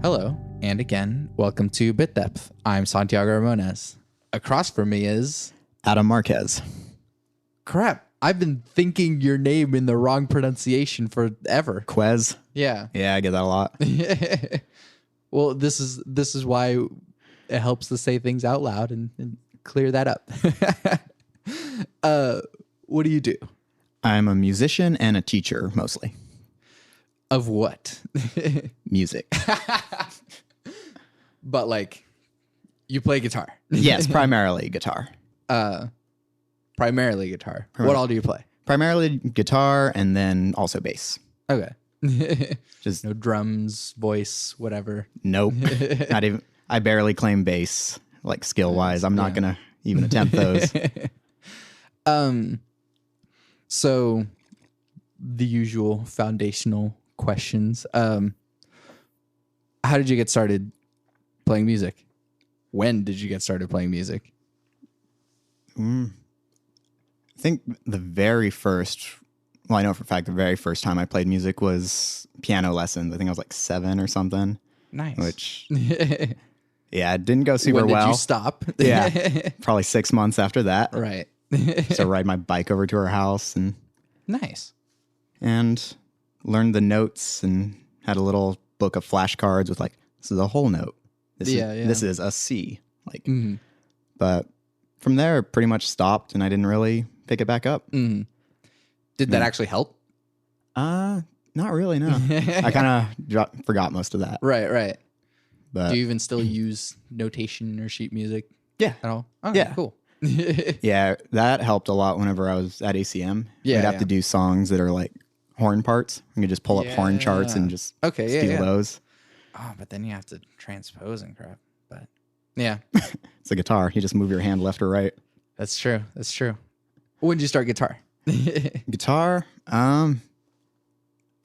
Hello, and again, welcome to Bit Depth. I'm Santiago Ramones. Across from me is... Adam Marquez. Crap, I've been thinking your name in the wrong pronunciation forever. Quez. Yeah. Yeah, I get that a lot. Well, this is why it helps to say things out loud and clear that up. What do you do? I'm a musician and a teacher, mostly. Of what? Music. But like, you play guitar. Yes, primarily guitar. Primarily guitar. What all do you play? Primarily guitar and then also bass. Okay. Just No drums, voice, whatever. nope. Not even. I barely claim bass, like skill wise. I'm not gonna even attempt those. So the usual foundational questions. How did you get started playing music? When did you get started playing music? I think the very first. Well, I know for a fact the very first time I played music was piano lessons. I think I was like 7 or something. Nice. Which, yeah, it didn't go super When did well. you stop? Yeah, probably 6 months after that. Right. So ride my bike over to her house Nice. and learned the notes and had a little book of flashcards with like, this is a whole note. This is a C. Like, but from there, it pretty much stopped and I didn't really pick it back up. Did that actually help? Not really, no. I kind of forgot most of that. Right. But Do you even still use notation or sheet music yeah. at all? Okay, Yeah. Cool. Yeah, that helped a lot whenever I was at ACM. Yeah, We'd have yeah. to do songs that are like horn parts. You could just pull up horn charts and just Okay, steal yeah. those. Oh, but then you have to transpose and crap. But yeah, It's a guitar. You just move your hand left or right. that's true. When did you start guitar? Guitar, I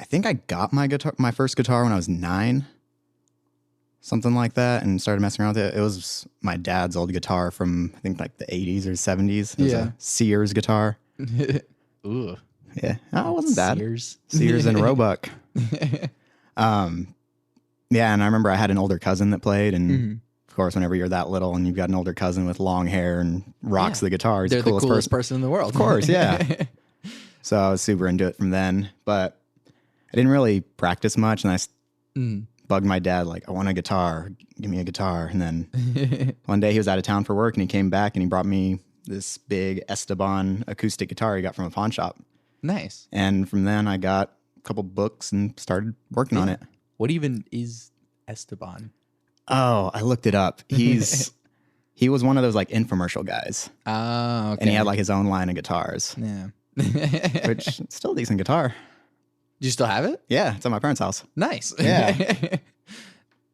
think I got my first guitar when I was 9, something like that, and started messing around with it. It was my dad's old guitar from I think like the 80s or 70s. It was a Sears guitar. Ooh, Yeah, it wasn't bad. Sears and Roebuck. Yeah, and I remember I had an older cousin that played, and of course, whenever you're that little and you've got an older cousin with long hair and rocks the guitar, he's They're the coolest person in the world. Of course, yeah. So I was super into it from then, but I didn't really practice much, and I bugged my dad like, I want a guitar, give me a guitar. And then one day he was out of town for work, and he came back and he brought me this big Esteban acoustic guitar he got from a pawn shop. Nice. And from then I got a couple books and started working on it. What even is Esteban? Oh, I looked it up. He was one of those like infomercial guys. Oh, okay. And he had like his own line of guitars, Yeah. which still a decent guitar. Do you still have it? Yeah, it's at my parents' house. Nice. Yeah.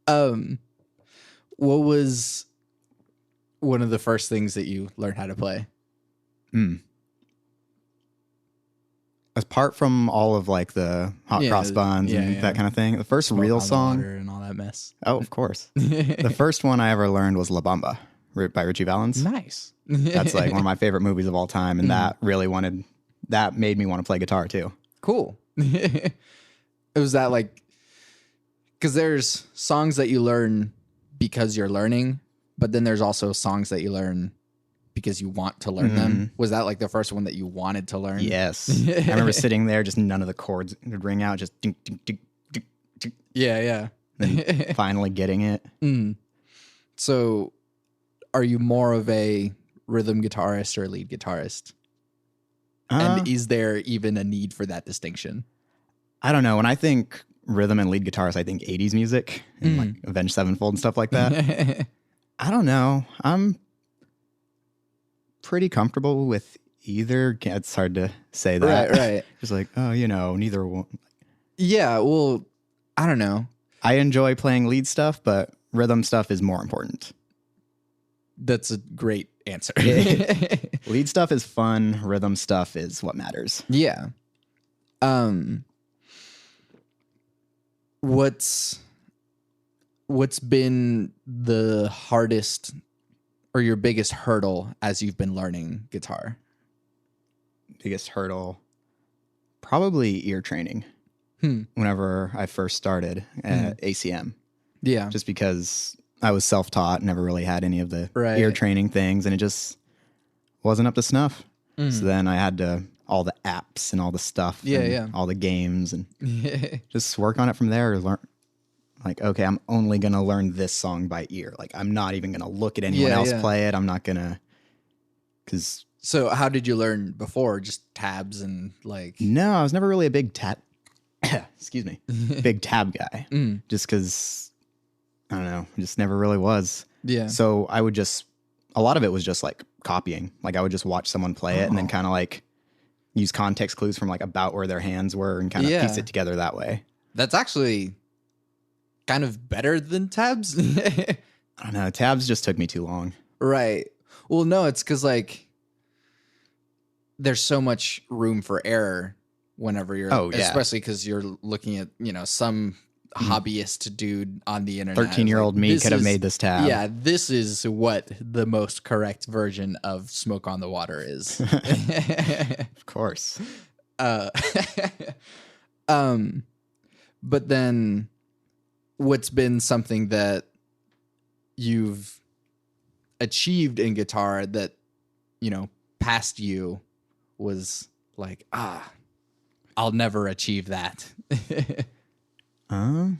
What was one of the first things that you learned how to play? Apart from all of like the hot cross buns and that kind of thing, the first real song and all that mess. Oh, of course. The first one I ever learned was La Bamba by Richie Valens. Nice. That's like one of my favorite movies of all time, and that made me want to play guitar too. Cool. Was that like, because there's songs that you learn because you're learning, but then there's also songs that you learn because you want to learn them. Was that like the first one that you wanted to learn? Yes. I remember sitting there, just none of the chords would ring out, just ding, ding, ding, ding, ding. Yeah. Then finally getting it. So are you more of a rhythm guitarist or lead guitarist? And is there even a need for that distinction? I don't know. When I think rhythm and lead guitarist, I think 80s music and like Avenged Sevenfold and stuff like that. I don't know. I'm pretty comfortable with either. It's hard to say that. Right. Just like, neither one. Yeah, well, I don't know. I enjoy playing lead stuff, but rhythm stuff is more important. That's a great answer. Lead stuff is fun. Rhythm stuff is what matters. Yeah. What's been the hardest or your biggest hurdle as you've been learning guitar? Biggest hurdle, probably ear training. Whenever I first started at ACM. Yeah. Just because I was self-taught, never really had any of the Right. ear training things, and it just wasn't up to snuff. So then I had to all the apps and all the stuff, and all the games, and just work on it from there. Learn, like, okay, I'm only gonna learn this song by ear. Like, I'm not even gonna look at anyone else play it. I'm not gonna, because. So how did you learn before? Just tabs and like? No, I was never really a big tab. Excuse me, big tab guy. Just because I don't know, just never really was. Yeah. So I would just, a lot of it was just like copying. Like I would just watch someone play it and then kind of like use context clues from like about where their hands were and kind of piece it together that way. That's actually kind of better than tabs. I don't know. Tabs just took me too long. Right. Well, no, it's because like there's so much room for error whenever you're, especially because you're looking at, you know, some hobbyist dude on the internet. 13-year-old like, me could have made this tab. Yeah, this is what the most correct version of Smoke on the Water is. Of course. But then what's been something that you've achieved in guitar that, you know, past you was like, I'll never achieve that. I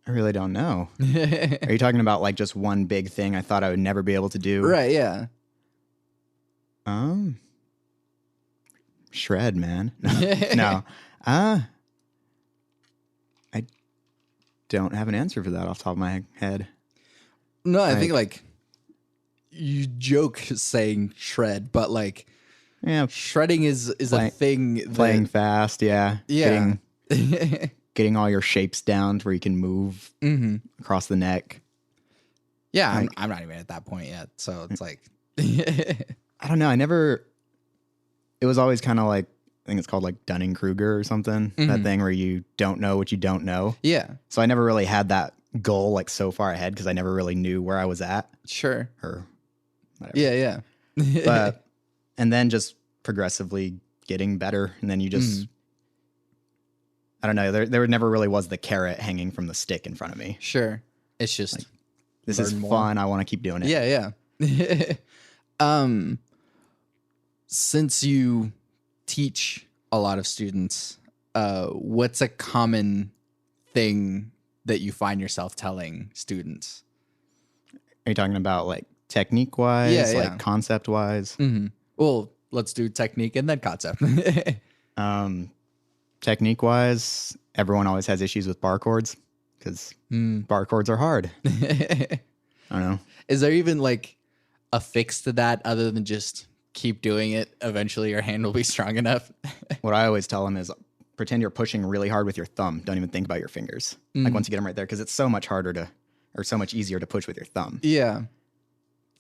really don't know. Are you talking about like just one big thing I thought I would never be able to do? Right, yeah. Shred, man. No. I don't have an answer for that off the top of my head. No, I think like you joke saying shred, but like shredding is a thing. Playing fast, yeah. Getting all your shapes down to where you can move across the neck. Yeah, like, I'm not even at that point yet, so it's like I don't know. It was always kind of like, I think it's called like Dunning-Kruger or something. That thing where you don't know what you don't know. Yeah. So I never really had that goal like so far ahead because I never really knew where I was at. Sure. Or whatever. Yeah. But and then just progressively getting better, and then you just I don't know. There never really was the carrot hanging from the stick in front of me. Sure. It's just like, this is fun. I want to keep doing it. Yeah. Since you teach a lot of students, what's a common thing that you find yourself telling students? Are you talking about like technique wise, like concept wise? Well, let's do technique and then concept. Technique wise, everyone always has issues with bar chords because bar chords are hard. I don't know. Is there even like a fix to that other than just keep doing it? Eventually your hand will be strong enough. What I always tell them is pretend you're pushing really hard with your thumb. Don't even think about your fingers. Like once you get them right there, because it's so much harder or so much easier to push with your thumb. Yeah.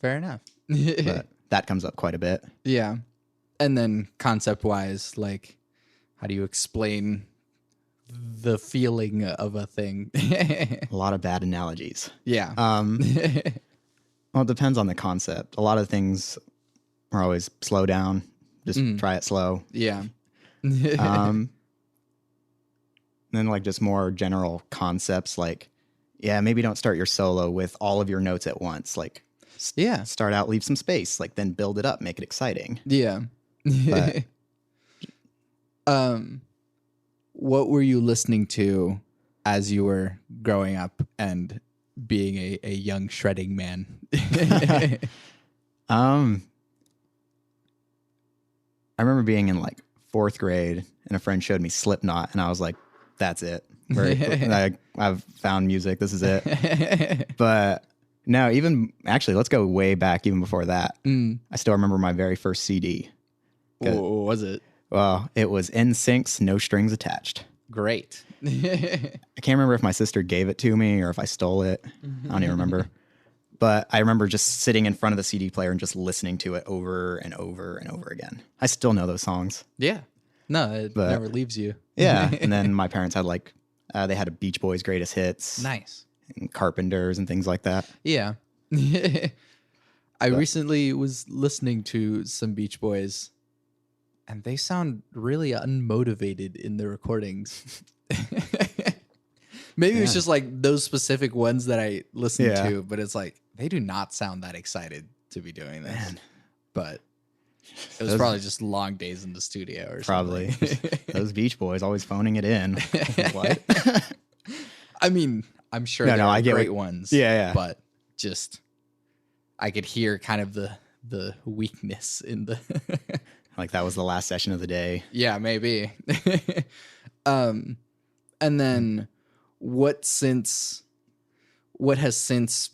Fair enough. But that comes up quite a bit. Yeah. And then concept wise, like how do you explain the feeling of a thing? A lot of bad analogies. Yeah. Well, it depends on the concept. A lot of things are always slow down. Just try it slow. Yeah. Then like just more general concepts like, maybe don't start your solo with all of your notes at once. Like, start out, leave some space, like then build it up, make it exciting. Yeah. But, what were you listening to as you were growing up and being a young shredding man? I remember being in like 4th grade and a friend showed me Slipknot and I was like, that's it. I've found music. This is it. But no, even actually, let's go way back even before that. I still remember my very first CD. What was it? Well, it was NSYNC's No Strings Attached. Great. I can't remember if my sister gave it to me or if I stole it. I don't even remember. But I remember just sitting in front of the CD player and just listening to it over and over and over again. I still know those songs. Yeah. No, it never leaves you. Yeah. And then my parents had like, they had a Beach Boys Greatest Hits. Nice. And Carpenters and things like that. Yeah. I recently was listening to some Beach Boys and they sound really unmotivated in the recordings. Maybe it's just like those specific ones that I listen Yeah. to, but it's like they do not sound that excited to be doing this. Man. But it was probably just long days in the studio or Probably. something. Those Beach Boys always phoning it in. What? I mean, I'm sure No, there I are get great what- ones. Yeah. But just I could hear kind of the weakness in the Like that was the last session of the day. Yeah, maybe. And then what has since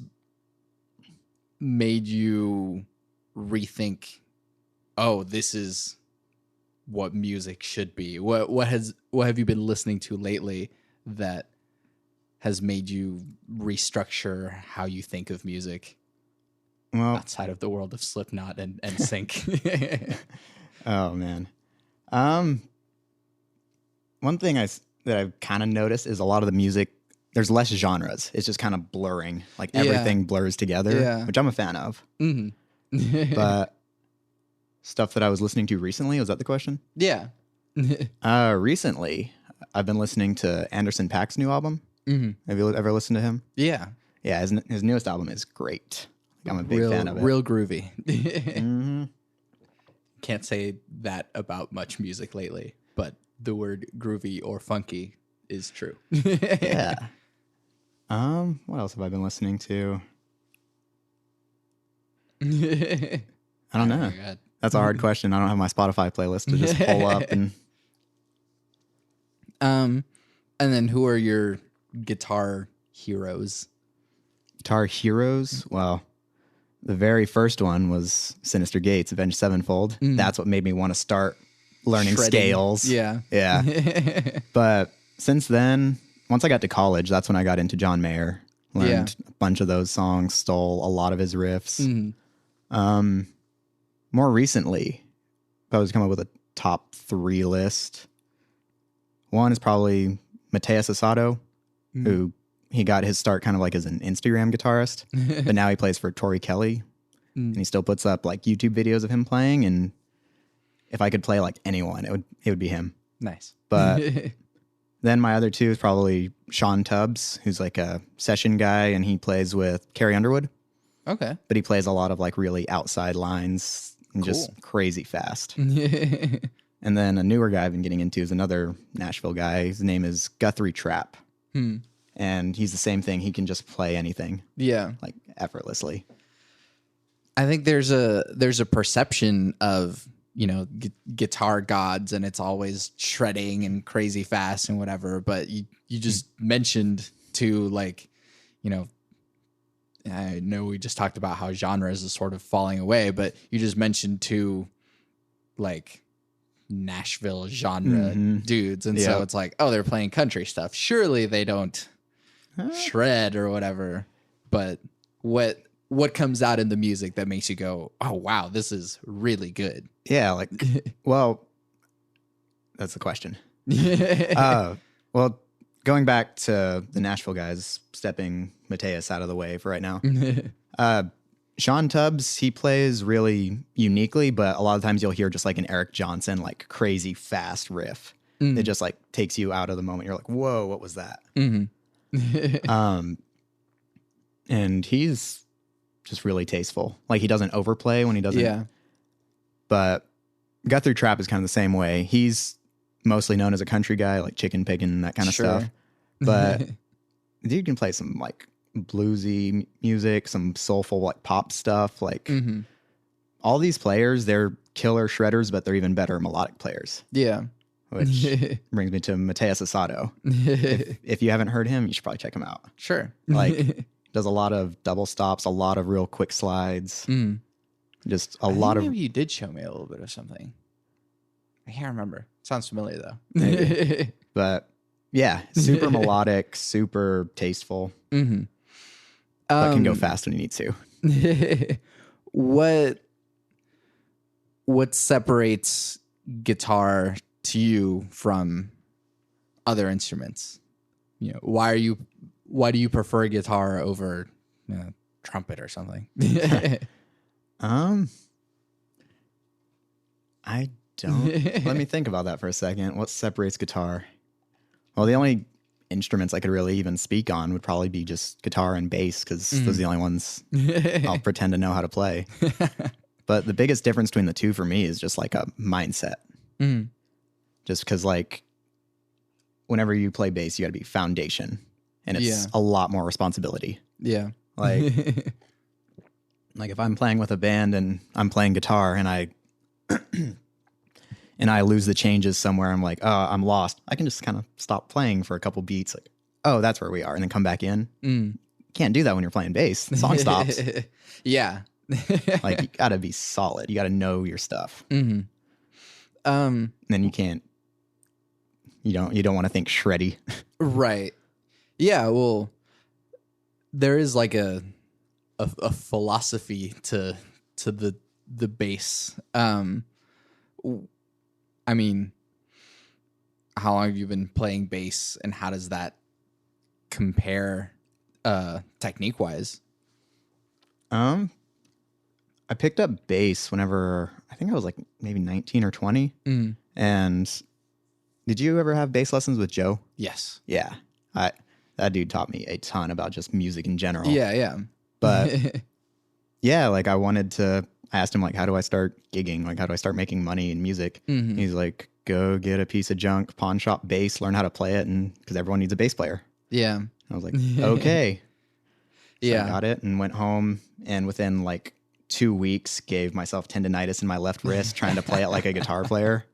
made you rethink, oh, this is what music should be? What have you been listening to lately that has made you restructure how you think of music Well, outside of the world of Slipknot and Sync? oh man. One thing that I've kind of noticed is a lot of the music, there's less genres. It's just kind of blurring. Like everything blurs together, which I'm a fan of. Mm-hmm. But stuff that I was listening to recently, was that the question? Yeah. Recently, I've been listening to Anderson .Paak's new album. Mm-hmm. Have you ever listened to him? Yeah. Yeah, his newest album is great. I'm a big fan of it. Real groovy. Mm-hmm. Can't say that about much music lately, but the word groovy or funky is true. Yeah. What else have I been listening to? I don't know. Oh, That's a hard question. I don't have my Spotify playlist to just pull up and and then who are your guitar heroes? guitar heroes. Well, the very first one was Sinister Gates, Avenged Sevenfold. That's what made me want to start learning Shredding. scales. Yeah. Yeah. But since then, once I got to college, that's when I got into John Mayer. Learned a bunch of those songs, stole a lot of his riffs. More recently, if I was to come up with a top 3 list, one is probably Mateus Asado, who he got his start kind of like as an Instagram guitarist, but now he plays for Tori Kelly, and he still puts up like YouTube videos of him playing. And if I could play like anyone, it would be him. Nice. But then my other 2 is probably Sean Tubbs, who's like a session guy, and he plays with Carrie Underwood. Okay. But he plays a lot of like really outside lines and just crazy fast. And then a newer guy I've been getting into is another Nashville guy. His name is Guthrie Trapp. And he's the same thing. He can just play anything. Yeah. Like effortlessly. I think there's a perception of, guitar gods, and it's always shredding and crazy fast and whatever. But you just mentioned to like, I know we just talked about how genres is sort of falling away, but you just mentioned two like Nashville genre dudes. And so it's like, oh, they're playing country stuff. Surely they don't shred or whatever. But what comes out in the music that makes you go, oh, wow, this is really good? Yeah. Like, well, that's the question. Well, going back to the Nashville guys, stepping Mateus out of the way for right now. Sean Tubbs, he plays really uniquely, but a lot of times you'll hear just like an Eric Johnson, like crazy fast riff. It just like takes you out of the moment. You're like, whoa, what was that? And he's just really tasteful. Like he doesn't overplay when he doesn't. Yeah. But Guthrie Trapp is kind of the same way. He's mostly known as a country guy, like chicken picking and that kind of stuff. But dude can play some like bluesy music, some soulful like pop stuff. Like all these players, they're killer shredders, but they're even better melodic players. Yeah. Which brings me to Mateus Asado. If you haven't heard him, you should probably check him out. Sure. Like does a lot of double stops, a lot of real quick slides. Just a lot of. Maybe you did show me a little bit of something. I can't remember. Sounds familiar though. But yeah, super melodic, super tasteful. But can go fast when you need to. What separates guitar to you from other instruments? Why do you prefer guitar over trumpet or something? I don't. Let me think about that for a second. What separates guitar? Well, the only instruments I could really even speak on would probably be just guitar and bass, because those are the only ones I'll pretend to know how to play. But the biggest difference between the two for me is just like a mindset. Just because like whenever you play bass, you got to be foundation, and it's a lot more responsibility. Yeah. Like, like if I'm playing with a band and I'm playing guitar and I lose the changes somewhere, I'm like, oh, I'm lost. I can just kind of stop playing for a couple beats. Like, oh, that's where we are. And then come back in. Can't do that when you're playing bass. The song stops. Yeah. Like, you got to be solid. You got to know your stuff. And then you can't, you don't want to think shreddy. Right. Yeah. Well, there is like a philosophy to the bass. I mean, how long have you been playing bass, and how does that compare technique wise? I picked up bass whenever I think I was like maybe 19 or 20. And did you ever have bass lessons with Joe? Yes. Yeah. That dude taught me a ton about just music in general. Yeah. But yeah, like I asked him like, how do I start gigging? Like, how do I start making money in music? He's like, go get a piece of junk, pawn shop bass, learn how to play it. And because everyone needs a bass player. Yeah. And I was like, okay. So Yeah. I got it and went home, and within like 2 weeks gave myself tendonitis in my left wrist trying to play it like a guitar player.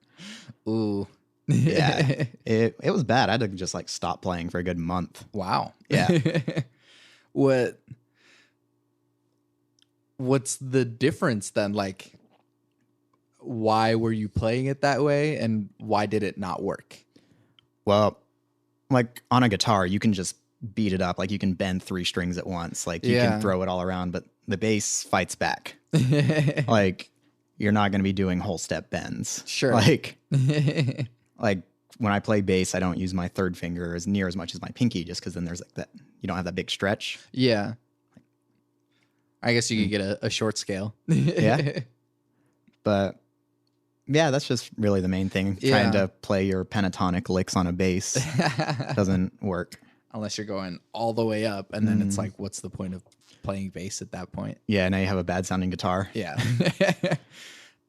Ooh. Yeah. It was bad. I had to just like stop playing for a good month. Wow. Yeah. What's the difference then? Like, why were you playing it that way, and why did it not work? Well, like on a guitar, you can just beat it up. Like you can bend 3 strings at once. Like you can throw it all around, but the bass fights back. Like you're not going to be doing whole step bends. Sure. Like when I play bass, I don't use my third finger as near as much as my pinky, just because then there's like that, you don't have that big stretch. Yeah. I guess you could get a short scale. Yeah. But yeah, that's just really the main thing. Yeah. Trying to play your pentatonic licks on a bass doesn't work. Unless you're going all the way up, and then it's like, what's the point of playing bass at that point? Yeah, now you have a bad sounding guitar. Yeah.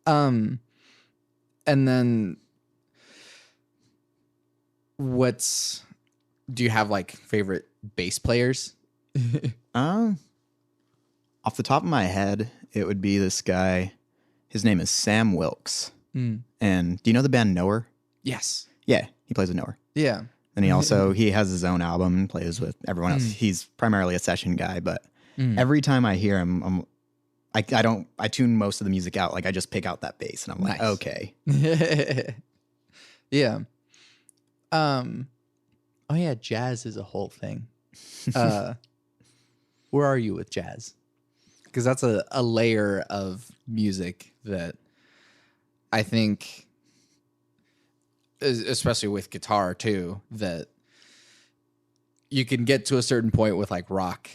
And then do you have like favorite bass players? Off the top of my head, it would be this guy. His name is Sam Wilkes. And do you know the band Knower? Yes. Yeah, he plays with Knower. Yeah. And he has his own album and plays with everyone else. He's primarily a session guy, but every time I hear him, I tune most of the music out. Like I just pick out that bass and I'm like, okay. Yeah. Oh yeah, jazz is a whole thing. Where are you with jazz? Because that's a layer of music that I think, especially with guitar too, that you can get to a certain point with like rock,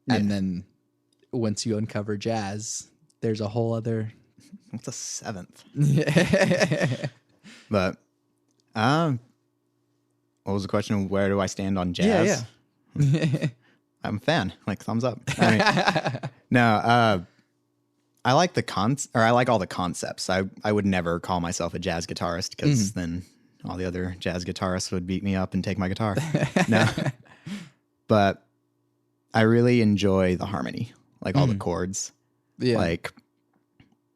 and then once you uncover jazz, there's a whole other. What's a seventh? But what was the question? Where do I stand on jazz? Yeah. I'm a fan. Like thumbs up. I mean, no, I like I like all the concepts. I would never call myself a jazz guitarist, because then all the other jazz guitarists would beat me up and take my guitar. No, but I really enjoy the harmony, like all the chords. Yeah. Like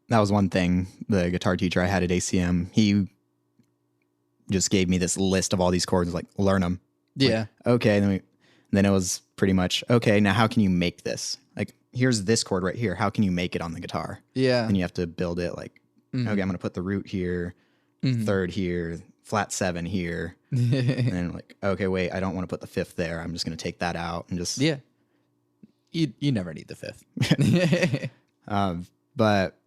that was one thing the guitar teacher I had at ACM, he just gave me this list of all these chords, like learn them. Yeah. Like, okay. Then it was pretty much, okay, now how can you make this? Like, here's this chord right here. How can you make it on the guitar? Yeah. And you have to build it like, okay, I'm going to put the root here, third here, flat 7 here. And then like, okay, wait, I don't want to put the 5th there. I'm just going to take that out and just. Yeah. You never need the 5th. But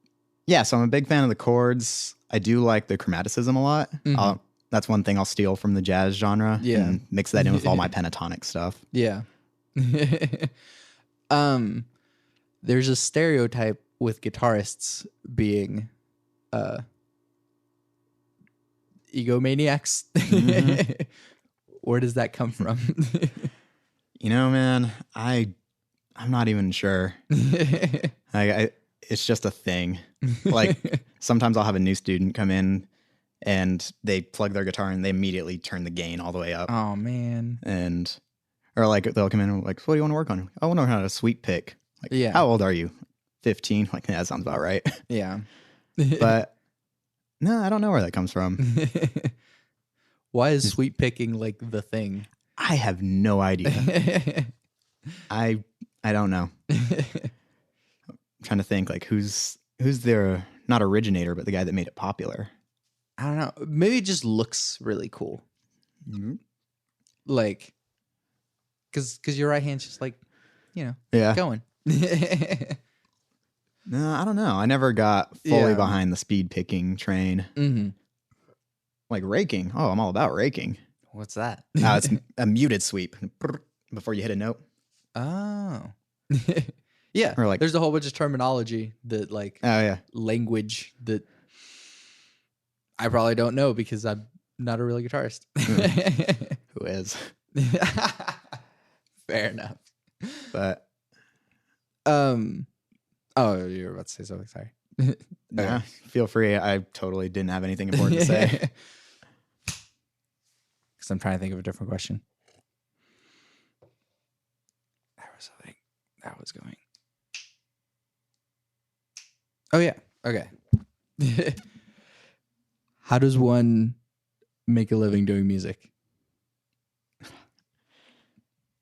yeah, so I'm a big fan of the chords. I do like the chromaticism a lot. That's one thing I'll steal from the jazz genre and mix that in with all my pentatonic stuff. Yeah. There's a stereotype with guitarists being egomaniacs. Where does that come from? You know, man, I'm not even sure. It's just a thing. Like sometimes I'll have a new student come in and they plug their guitar and they immediately turn the gain all the way up. Oh man. Or like they'll come in and like, so what do you want to work on? I want to learn how to sweep pick. Like, Yeah. How old are you? 15. Like, that sounds about right. Yeah. But no, I don't know where that comes from. Why is sweep picking like the thing? I have no idea. I don't know. I'm trying to think like who's their not originator, but the guy that made it popular. I don't know. Maybe it just looks really cool. Mm-hmm. Like, because your right hand's just like, going. No, I don't know. I never got fully behind the speed picking train. Mm-hmm. Like raking. Oh, I'm all about raking. What's that? It's a muted sweep before you hit a note. Oh. Yeah. Or like, there's a whole bunch of terminology that like language that I probably don't know because I'm not a real guitarist. Who is? Fair enough. But oh, you were about to say something. Sorry. Yeah, feel free. I totally didn't have anything important to say. Because I'm trying to think of a different question. There was something that was going. Oh yeah. Okay. How does one make a living doing music?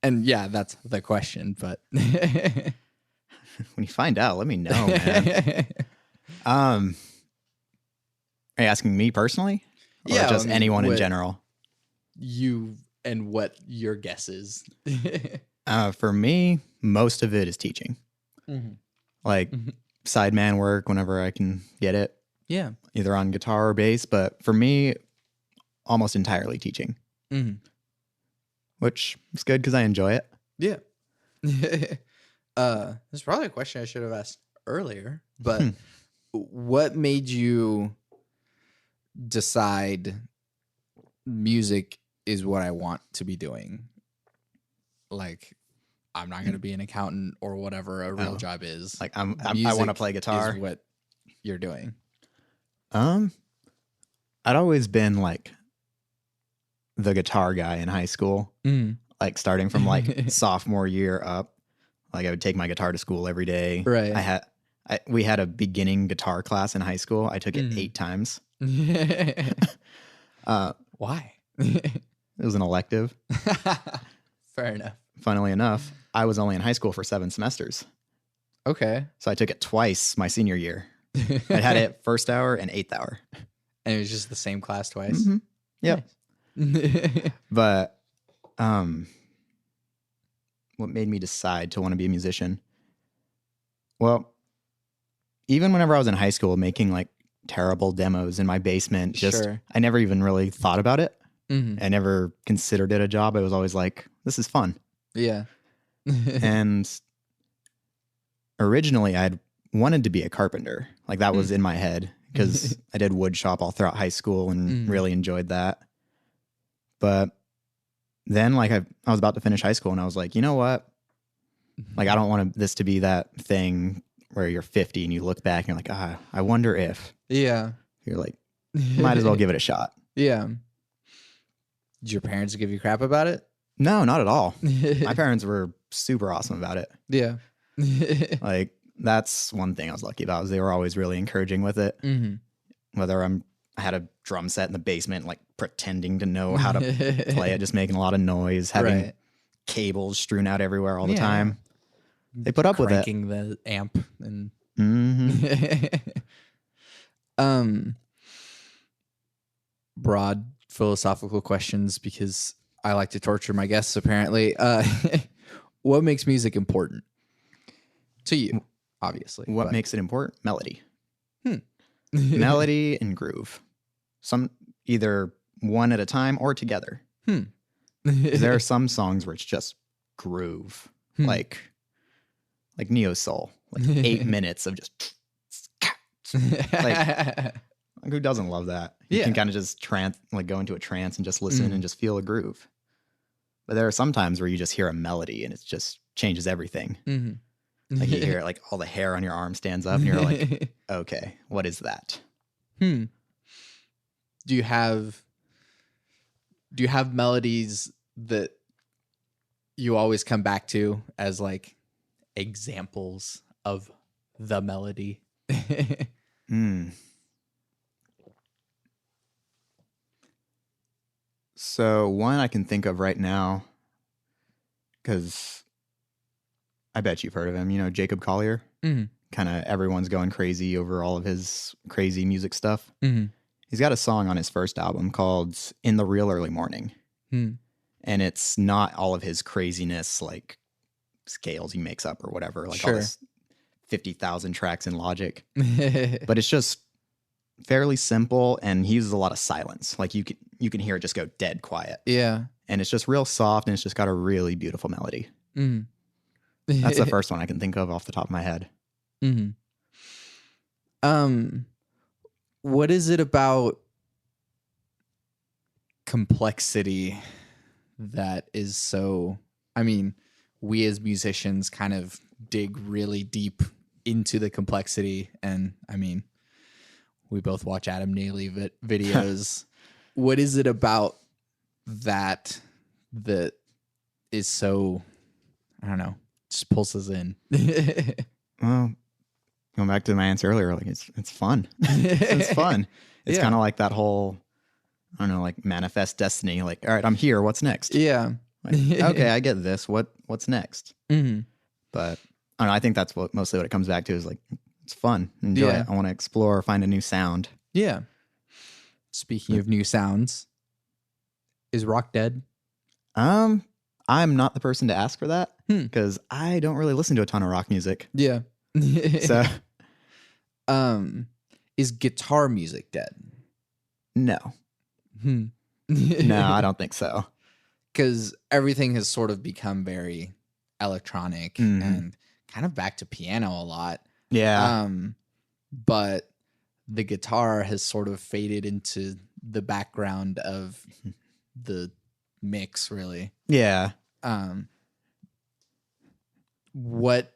And yeah, that's the question, but when you find out, let me know, man. Are you asking me personally? Or just anyone in general? You and what your guess is. For me, most of it is teaching. Mm-hmm. Like sideman work whenever I can get it. Yeah. Either on guitar or bass. But for me, almost entirely teaching. Mm-hmm. Which is good because I enjoy it. Yeah. There's probably a question I should have asked earlier, but what made you decide music is what I want to be doing? Like, I'm not going to be an accountant or whatever a real job is. Like, I want to play guitar. Is what you're doing. I'd always been like the guitar guy in high school. Mm. Like starting from like sophomore year up. Like I would take my guitar to school every day. Right. We had a beginning guitar class in high school. I took it 8 times. Why? It was an elective. Fair enough. Funnily enough, I was only in high school for 7 semesters. Okay. So I took it twice my senior year. I had it first hour and 8th hour. And it was just the same class twice? Mm-hmm. Yep. Nice. But what made me decide to want to be a musician? Well, even whenever I was in high school making like terrible demos in my basement, I never even really thought about it. Mm-hmm. I never considered it a job. I was always like, this is fun. Yeah. And originally I'd wanted to be a carpenter. Like that was in my head because I did wood shop all throughout high school and really enjoyed that. But then like I was about to finish high school and I was like, you know what? Like I don't want this to be that thing where you're 50 and you look back and you're like, I wonder if. Yeah. You're like, might as well give it a shot. Yeah. Did your parents give you crap about it? No, not at all. My parents were super awesome about it. Yeah. Like that's one thing I was lucky about is they were always really encouraging with it. Mm-hmm. Whether I had a drum set in the basement, like pretending to know how to play it, just making a lot of noise, having cables strewn out everywhere all the time. They put up with it. Cranking the amp and broad philosophical questions because I like to torture my guests apparently. What makes music important to you? Obviously. What makes it important? Melody. Melody and groove. Some either one at a time or together. There are some songs where it's just groove. Like neo soul. Like 8 minutes of just like who doesn't love that? You can kind of just go into a trance and just listen and just feel a groove. But there are some times where you just hear a melody and it just changes everything. Mm-hmm. Like you hear like all the hair on your arm stands up and you're like, okay, what is that? Do you have melodies that you always come back to as like examples of the melody? So one I can think of right now, because I bet you've heard of him, you know, Jacob Collier. Kind of everyone's going crazy over all of his crazy music stuff. He's got a song on his first album called In the Real Early Morning. And it's not all of his craziness, like scales he makes up or whatever, like all this 50,000 tracks in Logic. But it's just fairly simple, and he uses a lot of silence. Like you can hear it just go dead quiet. Yeah. And it's just real soft, and it's just got a really beautiful melody. That's the first one I can think of off the top of my head. What is it about complexity that is so, I mean, we as musicians kind of dig really deep into the complexity, and I mean, we both watch Adam Neely videos. What is it about that is so, I don't know, just pulls us in? Well, going back to my answer earlier, like it's fun. It's fun. It's kind of like that whole, I don't know, like manifest destiny. Like, all right, I'm here. What's next? Yeah. Like, okay, I get this. What's next? But I don't know. I think that's mostly what it comes back to is like, it's fun. Enjoy it. I want to explore, find a new sound. Yeah. Speaking of new sounds, is rock dead? I'm not the person to ask for that because I don't really listen to a ton of rock music. Yeah. So, is guitar music dead? No. No, I don't think so. Because everything has sort of become very electronic and kind of back to piano a lot. Yeah. But the guitar has sort of faded into the background of the mix, really. Yeah. What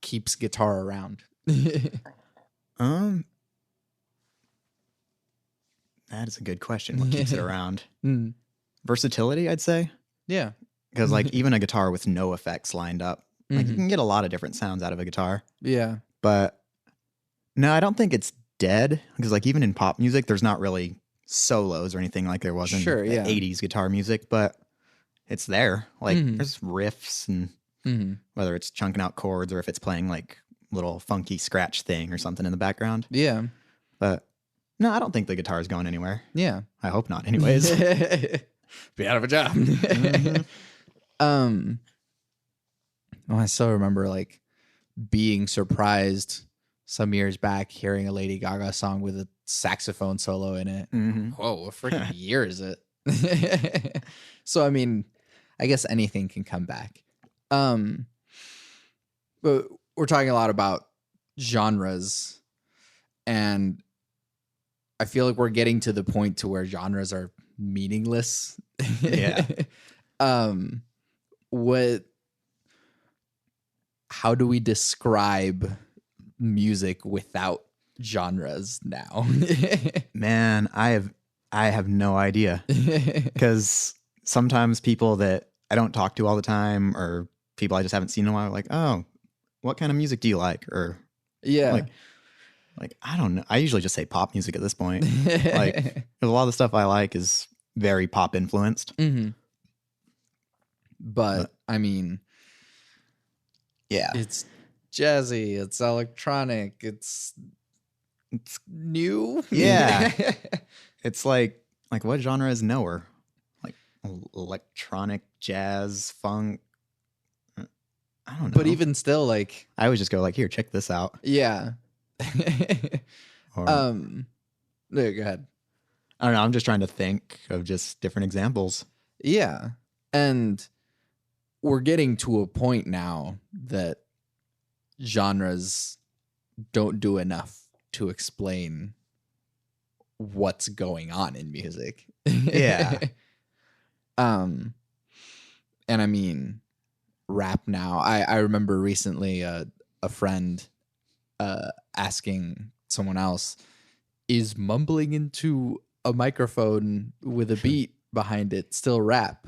keeps guitar around? That is a good question. What keeps it around? Versatility, I'd say. Yeah. Because like even a guitar with no effects lined up, like you can get a lot of different sounds out of a guitar. Yeah. But no, I don't think it's dead because like even in pop music, there's not really solos or anything like there was in the 80s guitar music, but it's there. Like there's riffs and whether it's chunking out chords or if it's playing like little funky scratch thing or something in the background. Yeah. But no, I don't think the guitar is going anywhere. Yeah. I hope not anyways. Be out of a job. Well, I still remember like being surprised some years back hearing a Lady Gaga song with a saxophone solo in it. Whoa, what freaking year is it? So, I mean, I guess anything can come back. But we're talking a lot about genres, and I feel like we're getting to the point to where genres are meaningless. Yeah. How do we describe music without genres now? Man, I have no idea. Because sometimes people that I don't talk to all the time or people I just haven't seen in a while are like, oh, what kind of music do you like? Or like I don't know. I usually just say pop music at this point. Like a lot of the stuff I like is very pop influenced. But I mean, yeah, it's jazzy, it's electronic, it's new. Yeah. It's like what genre is newer? Like electronic, jazz, funk. I don't know. But even still, like I always just go like, here, check this out. Yeah. Or, no, go ahead. I don't know. I'm just trying to think of just different examples. Yeah. And we're getting to a point now that genres don't do enough to explain what's going on in music. Yeah. And I mean, rap now. I remember recently a friend asking someone else, is mumbling into a microphone with a beat behind it still rap?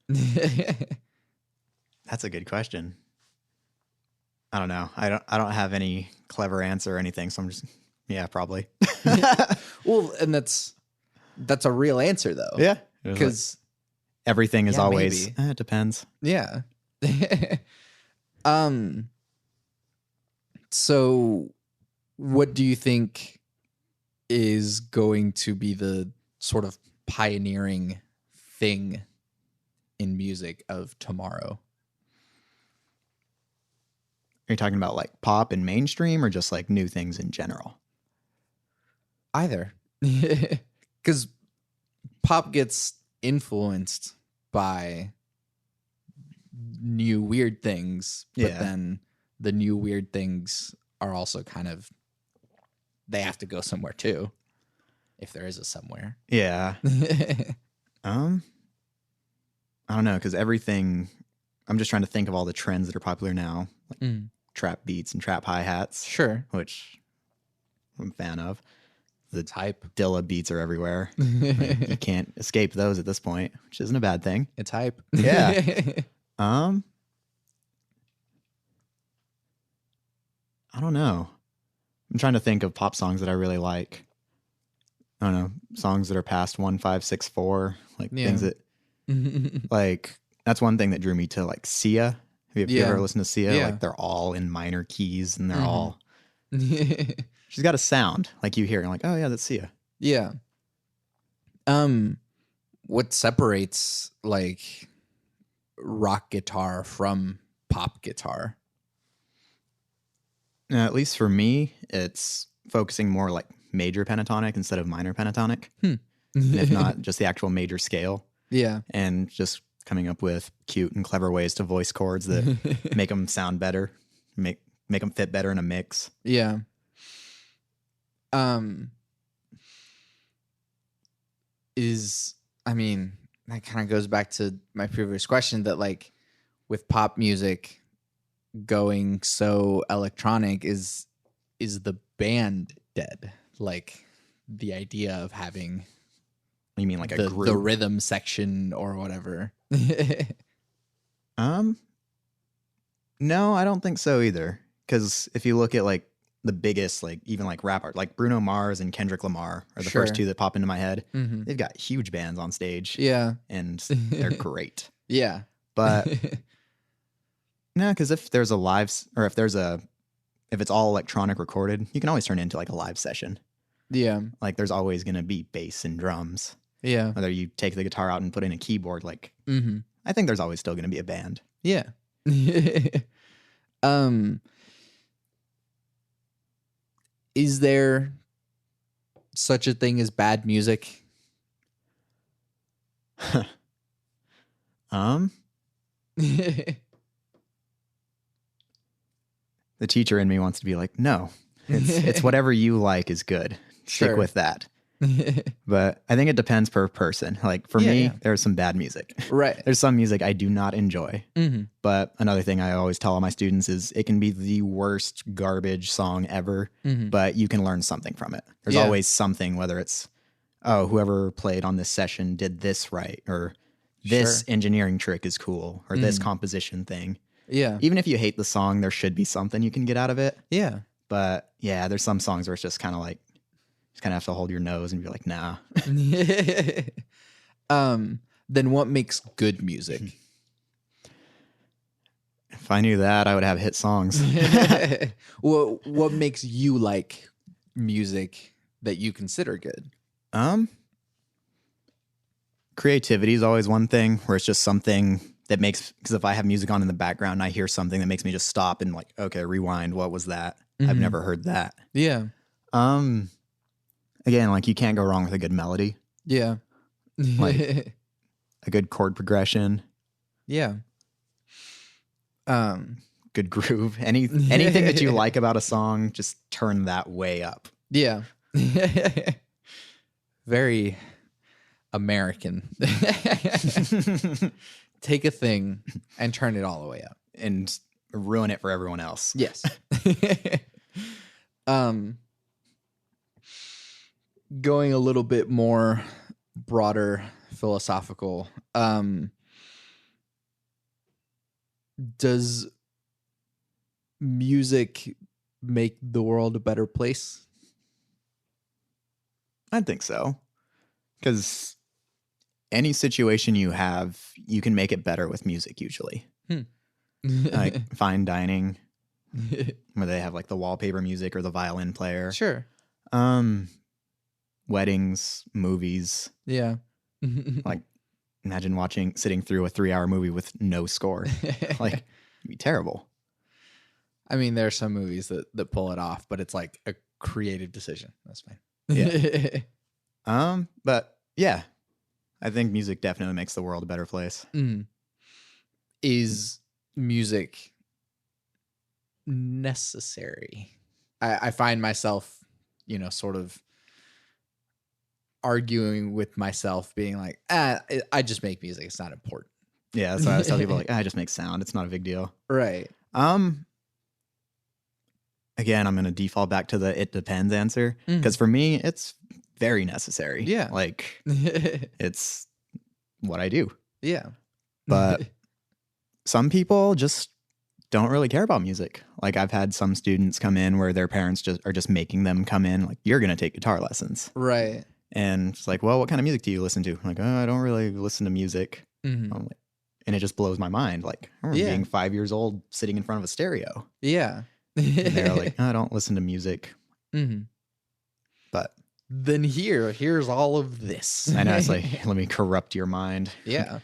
That's a good question. I don't know. I don't have any clever answer or anything, so I'm just probably. Well, and that's a real answer though. Yeah. Because everything is always maybe. It depends. Yeah. So what do you think is going to be the sort of pioneering thing in music of tomorrow? Are you talking about like pop and mainstream or just like new things in general? Either. Because pop gets influenced by new weird things, but then the new weird things are also kind of, they have to go somewhere too, if there is a somewhere. Yeah. I don't know, because everything, I'm just trying to think of all the trends that are popular now, like trap beats and trap hi-hats. Sure. Which I'm a fan of. The hype. Dilla beats are everywhere. Like, you can't escape those at this point, which isn't a bad thing. It's hype. Yeah. I don't know. I'm trying to think of pop songs that I really like. I don't know, songs that are past 1, 5, 6, 4, like things that, like, that's one thing that drew me to like Sia. Have you ever listened to Sia? Yeah. Like they're all in minor keys and they're all, she's got a sound like you hear and like, oh yeah, that's Sia. Yeah. What separates like rock guitar from pop guitar? At least for me, it's focusing more like major pentatonic instead of minor pentatonic. And if not, just the actual major scale. Yeah. And just coming up with cute and clever ways to voice chords that make them sound better, make them fit better in a mix. Yeah. I mean, that kind of goes back to my previous question that like with pop music going so electronic, is the band dead? Like the idea of having, You mean like a group? the rhythm section or whatever? No, I don't think so either. Because if you look at like the biggest, like even like rap art, like Bruno Mars and Kendrick Lamar are the first two that pop into my head. They've got huge bands on stage. Yeah. And they're great. Yeah. But no, because if there's a live, or if it's all electronic recorded, you can always turn it into like a live session. Yeah. Like there's always going to be bass and drums. Yeah. Whether you take the guitar out and put in a keyboard, like I think there's always still going to be a band. Yeah. Is there such a thing as bad music? The teacher in me wants to be like, no, it's whatever you like is good. Stick with that. But I think it depends per person. Like for me, there's some bad music. Right. There's some music I do not enjoy. But another thing I always tell all my students is it can be the worst garbage song ever, but you can learn something from it. There's always something, whether it's, oh, whoever played on this session did this right, or this engineering trick is cool, or this composition thing. Yeah. Even if you hate the song, there should be something you can get out of it. Yeah. But yeah, there's some songs where it's just kind of like, just kind of have to hold your nose and be like, nah. Then what makes good music? If I knew that, I would have hit songs. Well, what makes you like music that you consider good? Creativity is always one thing where it's just something that makes, because if I have music on in the background and I hear something that makes me just stop and like, okay, rewind. What was that? I've never heard that. Yeah. Again, like you can't go wrong with a good melody. Yeah. Like a good chord progression. Yeah. Good groove. Anything that you like about a song, just turn that way up. Yeah. Very American. Take a thing and turn it all the way up. And ruin it for everyone else. Yes. Going a little bit more broader philosophical, does music make the world a better place? I think so. Because any situation you have, you can make it better with music usually. Like fine dining, where they have like the wallpaper music or the violin player. Sure. Weddings, movies. Yeah. Like imagine sitting through a 3-hour movie with no score. Like it'd be terrible. I mean, there are some movies that pull it off, but it's like a creative decision. That's fine. Yeah. But yeah, I think music definitely makes the world a better place. Is music necessary? I find myself, sort of arguing with myself, being like, I just make music. It's not important. Yeah, that's why I was telling people, like, I just make sound. It's not a big deal. Right. Again, I'm going to default back to the it depends answer. Because for me, it's very necessary. Yeah. Like, it's what I do. Yeah. But some people just don't really care about music. Like, I've had some students come in where their parents are just making them come in, like, you're going to take guitar lessons. Right. And it's like, well, what kind of music do you listen to? I'm like, I don't really listen to music. And it just blows my mind. Like, I remember being 5 years old, sitting in front of a stereo. Yeah. And they're like, I don't listen to music. But then here's all of this. I know, it's like, let me corrupt your mind. Yeah.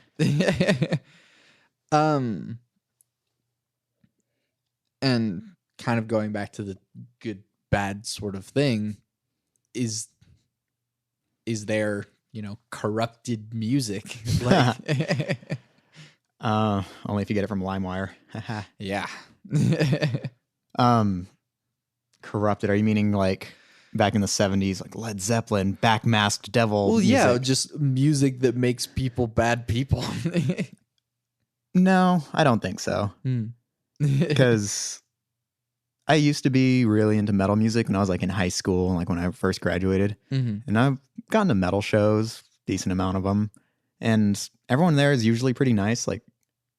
And kind of going back to the good, bad sort of thing, is there, corrupted music? Like, only if you get it from LimeWire. Yeah. Corrupted. Are you meaning like back in the 70s, like Led Zeppelin, backmasked devil? Well, music? yeah, just music that makes people bad people. No, I don't think so. Because I used to be really into metal music when I was like in high school, like when I first graduated. And I've gone to metal shows, decent amount of them. And everyone there is usually pretty nice. Like,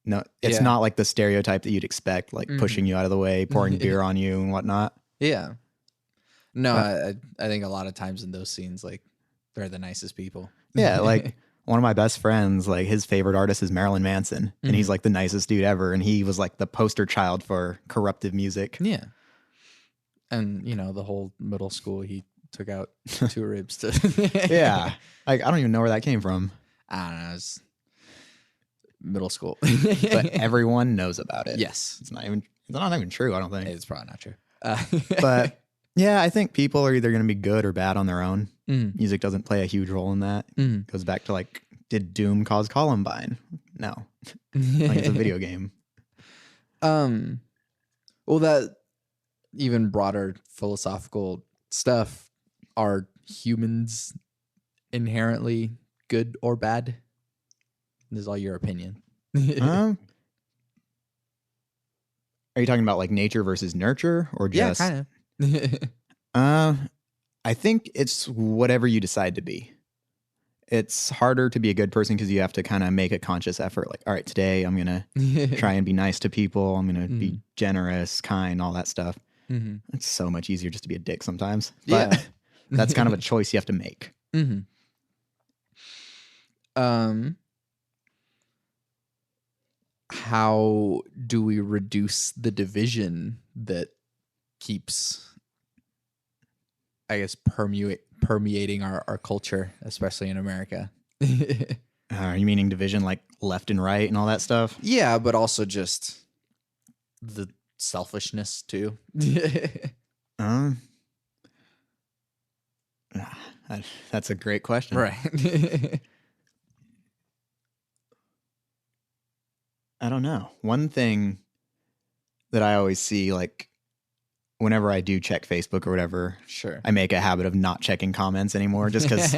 no, it's not like the stereotype that you'd expect, like pushing you out of the way, pouring beer on you and whatnot. Yeah. No, I think a lot of times in those scenes, like, they're the nicest people. Yeah, like one of my best friends, like his favorite artist is Marilyn Manson, and he's like the nicest dude ever, and he was like the poster child for corruptive music. Yeah. And, the whole middle school, he took out 2 ribs to... Yeah. Like, I don't even know where that came from. I don't know. It's middle school. But everyone knows about it. Yes. It's not even true, I don't think. It's probably not true. But yeah, I think people are either going to be good or bad on their own. Music doesn't play a huge role in that. Goes back to like, did Doom cause Columbine? No. Like, it's a video game. Well, that even broader philosophical stuff, are humans inherently good or bad? This is all your opinion. Are you talking about like nature versus nurture, or just? Yeah, kind of. I think it's whatever you decide to be. It's harder to be a good person because you have to kind of make a conscious effort. Like, all right, today I'm going to try and be nice to people. I'm going to be generous, kind, all that stuff. It's so much easier just to be a dick sometimes. But that's kind of a choice you have to make. How do we reduce the division that keeps, I guess, permeating our culture, especially in America? Are you meaning division like left and right and all that stuff? Yeah, but also just the selfishness too. That's a great question. Right. I don't know. One thing that I always see, like, whenever I do check Facebook or whatever, Sure. I make a habit of not checking comments anymore just because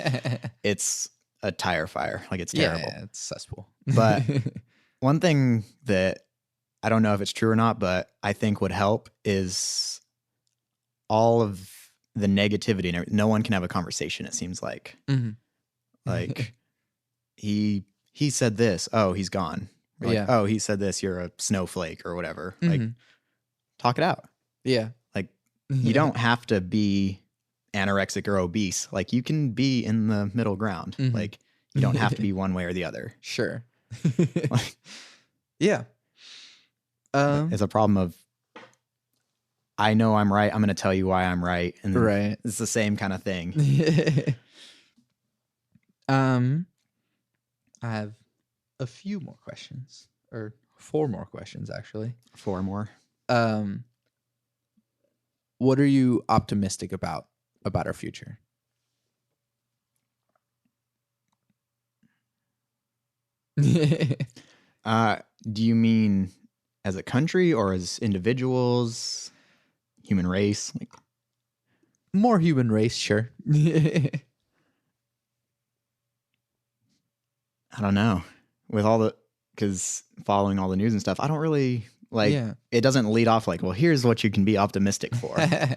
a tire fire. Like it's terrible. Yeah, it's cesspool. But one thing that I don't know if it's true or not, but I think would help is all of the negativity. And no one can have a conversation, it seems like. Mm-hmm. Like, he said this. Oh, he's gone. Or like, oh, he said this. You're a snowflake or whatever. Mm-hmm. Like, talk it out. Yeah. Like, you don't have to be anorexic or obese. Like, you can be in the middle ground. Mm-hmm. Like, you don't have to be one way or the other. Sure. Like, yeah. It's a problem of, I know I'm right. I'm going to tell you why I'm right. And then right. It's the same kind of thing. I have a few more questions, or 4 more questions, actually. 4 more. What are you optimistic about our future? Do you mean as a country or as individuals, human race? Like, more human race, sure. I don't know. Because following all the news and stuff, I don't really it doesn't lead off like, well, here's what you can be optimistic for. I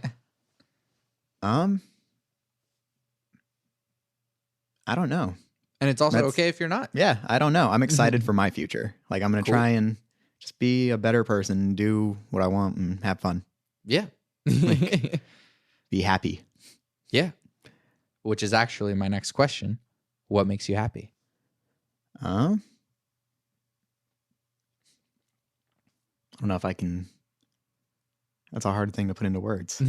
don't know. And it's also okay if you're not. Yeah, I don't know. I'm excited for my future. Like, I'm going to try and just be a better person, do what I want, and have fun. Yeah. Be happy. Yeah. Which is actually my next question. What makes you happy? I don't know if I can. That's a hard thing to put into words.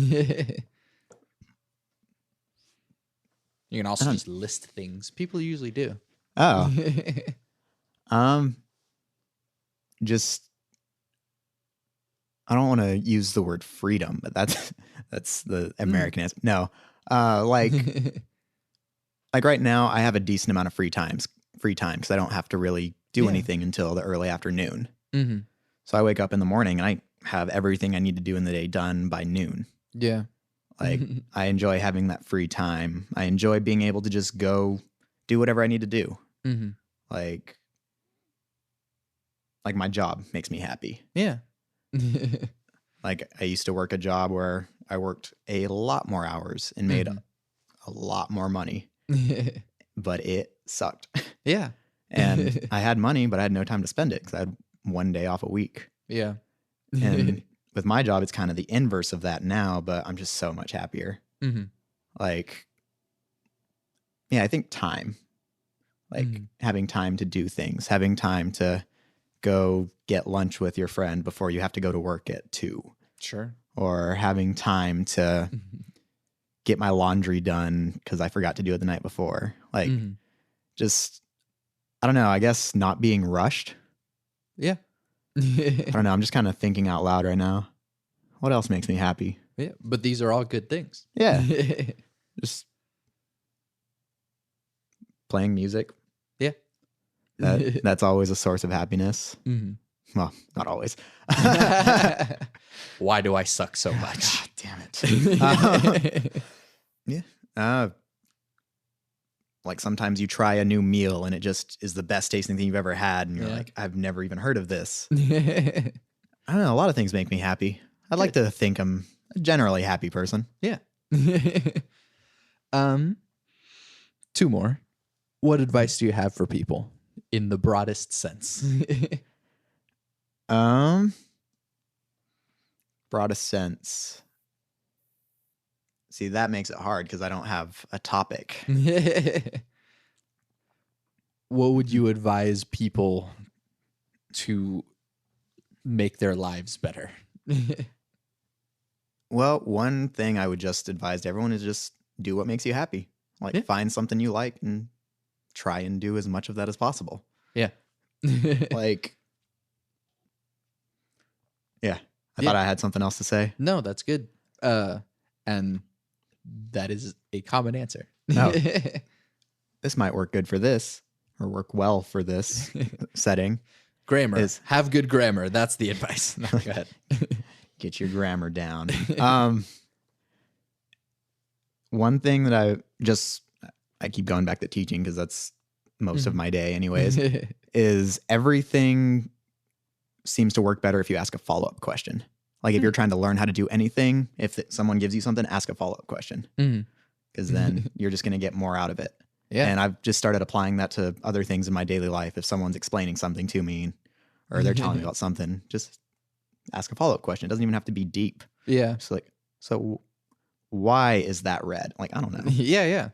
You can also just list things. People usually do. Oh. Just, I don't want to use the word freedom, but that's the American answer. No. Like right now I have a decent amount of free time because I don't have to really do anything until the early afternoon. Mm-hmm. So I wake up in the morning and I have everything I need to do in the day done by noon. Yeah. Like, I enjoy having that free time. I enjoy being able to just go do whatever I need to do. Mm-hmm. Like my job makes me happy. Yeah. Like, I used to work a job where I worked a lot more hours and made a lot more money, but it sucked. Yeah. And I had money, but I had no time to spend it because I had one day off a week. Yeah. And with my job, it's kind of the inverse of that now, but I'm just so much happier. Mm-hmm. Like, yeah, I think time, like having time to do things, having time to go get lunch with your friend before you have to go to work at 2. Sure. Or having time to get my laundry done because I forgot to do it the night before. Like, just, I don't know, I guess not being rushed. Yeah. I don't know. I'm just kind of thinking out loud right now. What else makes me happy? Yeah, but these are all good things. Yeah. Just playing music. Yeah. That's always a source of happiness. Mm-hmm. Well, not always. Why do I suck so much? God damn it. Yeah. Like, sometimes you try a new meal and it just is the best tasting thing you've ever had. And you're like, I've never even heard of this. I don't know. A lot of things make me happy. I'd like to think I'm a generally happy person. Yeah. 2 more. What advice do you have for people in the broadest sense? Broadest sense. See, that makes it hard because I don't have a topic. What would you advise people to make their lives better? Well, one thing I would just advise to everyone is just do what makes you happy. Like, find something you like and try and do as much of that as possible. Yeah. Like, yeah. I thought I had something else to say. No, that's good. And that is a common answer. No. This might work good for this, or work well for this setting. Grammar. Have good grammar. That's the advice. No, go ahead. Get your grammar down. One thing that I keep going back to teaching because that's most of my day anyways, is everything seems to work better if you ask a follow-up question. Like if you're trying to learn how to do anything, if someone gives you something, ask a follow-up question. Because then you're just going to get more out of it. Yeah. And I've just started applying that to other things in my daily life. If someone's explaining something to me or they're telling me about something, just ask a follow-up question. It doesn't even have to be deep. Yeah. It's like, so why is that red? Like, I don't know. Yeah.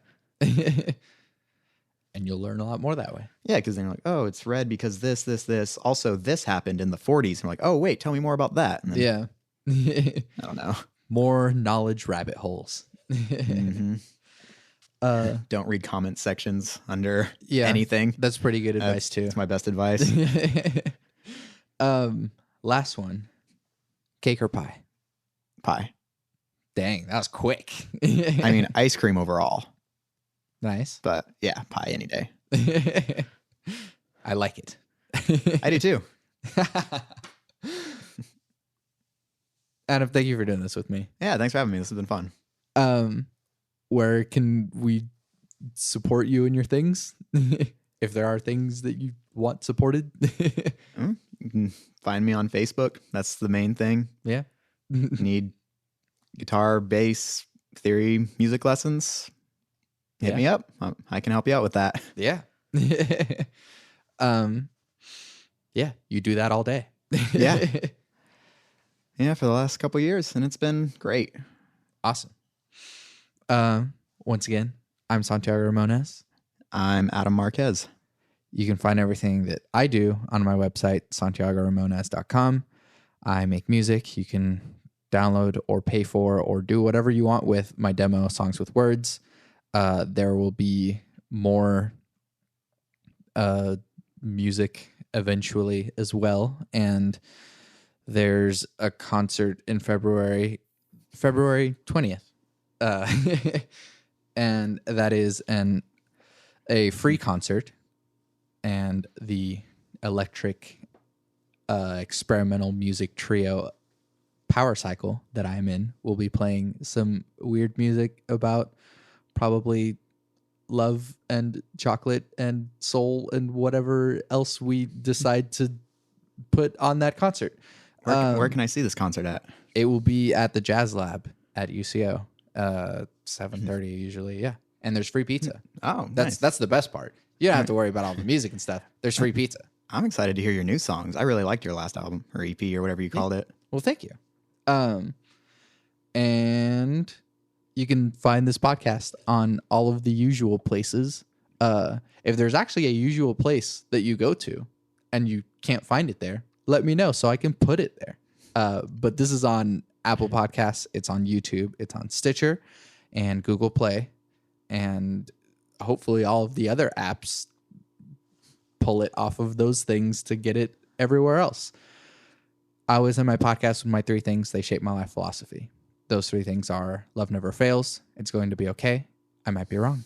And you'll learn a lot more that way. Yeah, because then you're like, oh, it's red because this. Also, this happened in the 40s. And we're like, oh, wait, tell me more about that. And then, Yeah. I don't know. More knowledge rabbit holes. Don't read comment sections under Yeah, anything. That's pretty good advice too. It's my best advice. Last one. Cake or pie? Pie. Dang, that was quick. I mean, ice cream overall. Nice. But yeah, pie any day. I like it. I do too. Adam, thank you for doing this with me. Yeah, thanks for having me. This has been fun. Where can we support you in your things? If there are things that you want supported. You can find me on Facebook. That's the main thing. Yeah. Need guitar, bass, theory, music lessons? Hit me up. I can help you out with that. Yeah. Yeah, you do that all day. Yeah. Yeah, for the last couple of years, and it's been great. Awesome. Once again, I'm Santiago Ramones. I'm Adam Marquez. You can find everything that I do on my website, santiagoramones.com. I make music. You can download or pay for or do whatever you want with my demo, Songs with Words. There will be more music eventually as well. And there's a concert in February 20th. And that is a free concert. And the electric experimental music trio Power Cycle that I'm in will be playing some weird music about probably love and chocolate and soul and whatever else we decide to put on that concert. Where can I see this concert at? It will be at the Jazz Lab at UCO, 7:30 usually. Yeah, and there's free pizza. Oh, That's the best part. You don't have to worry about all the music and stuff. There's free pizza. I'm excited to hear your new songs. I really liked your last album or EP or whatever you called it. Well, thank you. And you can find this podcast on all of the usual places. If there's actually a usual place that you go to and you can't find it there, let me know so I can put it there. But this is on Apple Podcasts. It's on YouTube. It's on Stitcher and Google Play. And hopefully all of the other apps pull it off of those things to get it everywhere else. I always end my podcast with my 3 things. They shape my life philosophy. Those 3 things are: love never fails. It's going to be okay. I might be wrong.